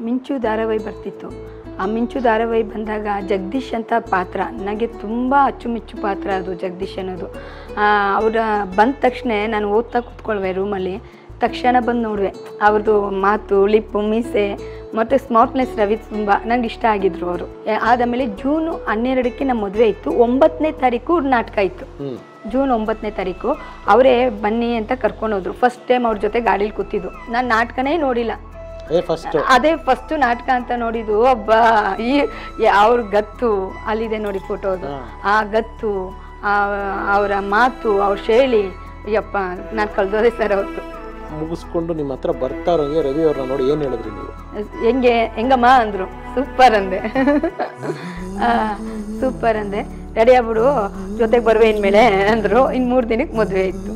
ಮಿಂಚು ಧಾರಾವಾಹಿ ಬರ್ತಿತ್ತು. ಆ ಮಿಂಚು ಧಾರಾವಾಹಿ ಬಂದಾಗ ಜಗದೀಶ್ ಅಂತ ಪಾತ್ರ ನನಗೆ ತುಂಬ ಅಚ್ಚುಮೆಚ್ಚು ಪಾತ್ರ ಅದು ಜಗದೀಶ್ ಅನ್ನೋದು. ಅವರ ಬಂದ ತಕ್ಷಣ ನಾನು ಓದ್ತಾ ಕೂತ್ಕೊಳ್ವೆ ರೂಮಲ್ಲಿ. ತಕ್ಷಣ ಬಂದು ನೋಡುವೆ ಅವ್ರದ್ದು ಮಾತು, ಲಿಪ್ಪು, ಮೀಸೆ ಮತ್ತು ಸ್ಮಾರ್ಟ್ನೆಸ್ ರವಿ ತುಂಬ ನಂಗೆ ಇಷ್ಟ ಆಗಿದ್ರು ಅವರು. ಆದಮೇಲೆ ಜೂನ್ 12ಕ್ಕೆ ನಮ್ಮ ಮದುವೆ ಇತ್ತು. 9ನೇ ತಾರೀಕು ನಾಟಕ ಇತ್ತು. ಜೂನ್ 9ನೇ ತಾರೀಕು ಅವರೇ ಬನ್ನಿ ಅಂತ ಕರ್ಕೊಂಡೋದ್ರು. ಫಸ್ಟ್ ಟೈಮ್ ಅವ್ರ ಜೊತೆ ಗಾಡೀಲಿ ಕೂತಿದ್ದು. ನಾನು ನಾಟಕನೇ ನೋಡಿಲ್ಲ, ಅದೇ ಫಸ್ಟ್ ನಾಟಕ ಅಂತ ನೋಡಿದ್ದು. ಒಬ್ಬ ಅವ್ರ ಗತ್ತು ಅಲ್ಲಿದೆ ನೋಡಿ ಫೋಟೋದು. ಆ ಗತ್ತು, ಅವರ ಮಾತು, ಅವ್ರ ಶೈಲಿ, ಯಪ್ಪ ನಾನು ಕಳ್ದೋದೆ ಸರ್ ಅವತ್ತು. ಮುಗಿಸ್ಕೊಂಡು ನಿಮ್ಮ ಹತ್ರ ಬರ್ತಾರಂಗೆ ರವಿ ಅವ್ರನ್ನ ನೋಡಿ ಏನು ಹೇಳಿದ್ರಿ ನೀವು? ಹೆಂಗಮ್ಮ ಅಂದರು. ಸೂಪರ್ ಅಂದೆ. ಸೂಪರ್ ಅಂದೆ. ರೆಡಿ ಆಗ್ಬಿಡು, ಜೊತೆಗೆ ಬರುವೆ ಇನ್ಮೇಲೆ ಅಂದರು. ಇನ್ನು 3 ದಿನಕ್ಕೆ ಮದುವೆ ಇತ್ತು.